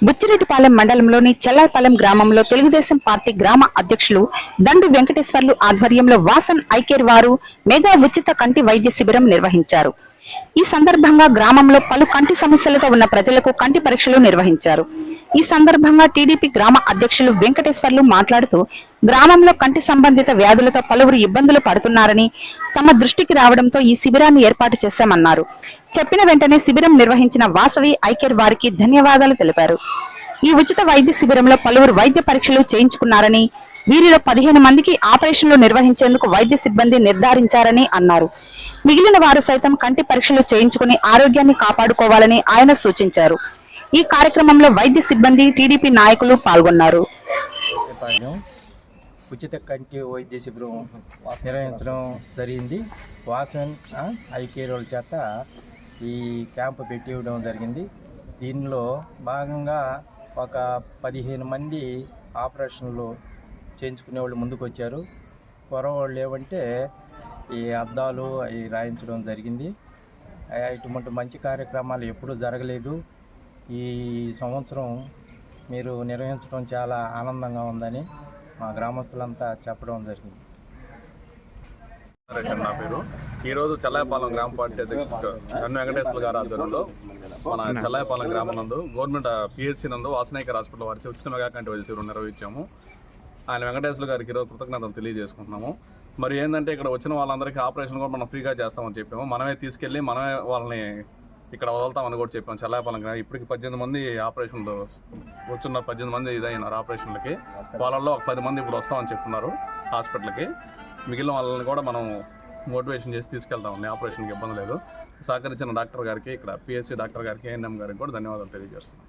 బుచ్చిరెడ్డిపాలెం మండలంలోని చెల్లాయిపాలెం గ్రామంలో తెలుగుదేశం పార్టీ గ్రామ అధ్యక్షులు దండు వెంకటేశ్వర్లు ఆధ్వర్యంలో వాసన్ ఐకేర్ వారు మెగా ఉచిత కంటి వైద్య శిబిరం నిర్వహించారు. ఈ సందర్భంగా గ్రామంలో పలు కంటి సమస్యలతో ఉన్న ప్రజలకు కంటి పరీక్షలు నిర్వహించారు. ఈ సందర్భంగా టీడీపీ గ్రామ అధ్యక్షులు వెంకటేశ్వర్లు మాట్లాడుతూ గ్రామంలో కంటి సంబంధిత వ్యాధులతో పలువురు ఇబ్బందులు పడుతున్నారని తమ దృష్టికి రావడంతో ఈ శిబిరాన్ని ఏర్పాటు చేశామన్నారు. చెప్పిన వెంటనే శిబిరం నిర్వహించిన వాసవి ఐకేర్ వారికి ధన్యవాదాలు తెలిపారు. ఈ ఉచిత వైద్య శిబిరంలో పలువురు వైద్య పరీక్షలు చేయించుకున్నారని, వీరిలో 15 మందికి ఆపరేషన్లు నిర్వహించేందుకు వైద్య సిబ్బంది నిర్ధారించారని అన్నారు. మిగిలిన వారు సైతం కంటి పరీక్షలు చేయించుకుని ఆరోగ్యాన్ని కాపాడుకోవాలని ఆయన సూచించారు. ఈ కార్యక్రమంలో వైద్య సిబ్బంది, టీడీపీ నాయకులు పాల్గొన్నారు. ఉచిత కంటి వైద్య శిబిరం నిర్వహించడం జరిగింది. వాసన్ ఐకేర్ వాళ్ళ చేత ఈ క్యాంపు పెట్టి ఇవ్వడం జరిగింది. దీనిలో భాగంగా ఒక 15 మంది ఆపరేషన్లు చేయించుకునే వాళ్ళు ముందుకు వచ్చారు. పొరవాళ్ళు ఏమంటే ఈ అద్దాలు అవి రాయించడం జరిగింది. ఇటువంటి మంచి కార్యక్రమాలు ఎప్పుడూ జరగలేదు. ఈ సంవత్సరం మీరు నిర్వహించడం చాలా ఆనందంగా ఉందని మా గ్రామస్తులంతా చెప్పడం జరిగింది. నా పేరు. ఈరోజు చెల్లాయిపాలెం గ్రామ పార్టీ అధ్యక్షుడు దండు వెంకటేశ్వర గారి ఆధ్వర్యంలో మన చెల్లాయిపాలెం గ్రామం నందు గవర్నమెంట్ పిహెచ్సి నందు వాసన్ ఐకేర్ హాస్పిటల్ వారి ఉచిత మెగా కంటి వైద్య శిబిరం నిర్వహించాము. ఆయన వెంకటేశ్వర గారికి ఈరోజు కృతజ్ఞతలు తెలియజేసుకుంటున్నాము. మరి ఏంటంటే ఇక్కడ వచ్చిన వాళ్ళందరికీ ఆపరేషన్ కూడా మనం ఫ్రీగా చేస్తామని చెప్పాము. మనమే తీసుకెళ్ళి మనమే వాళ్ళని ఇక్కడ వదులుతామని కూడా చెప్పాము. చెల్లాయిపాలెం ఇప్పటికి 18 మంది ఆపరేషన్లు వచ్చున్న 18 మంది ఇదైనారు ఆపరేషన్లకి. వాళ్ళల్లో ఒక 10 మంది ఇప్పుడు వస్తామని చెప్తున్నారు హాస్పిటల్కి. మిగిలిన వాళ్ళని కూడా మనం మోటివేషన్ చేసి తీసుకెళ్తామండి. ఆపరేషన్కి ఇబ్బంది లేదు. సహకరించిన డాక్టర్ గారికి, ఇక్కడ పిహెచ్సి డాక్టర్ గారికి, ఏఎన్ఎం గారికి కూడా ధన్యవాదాలు తెలియజేస్తున్నాం.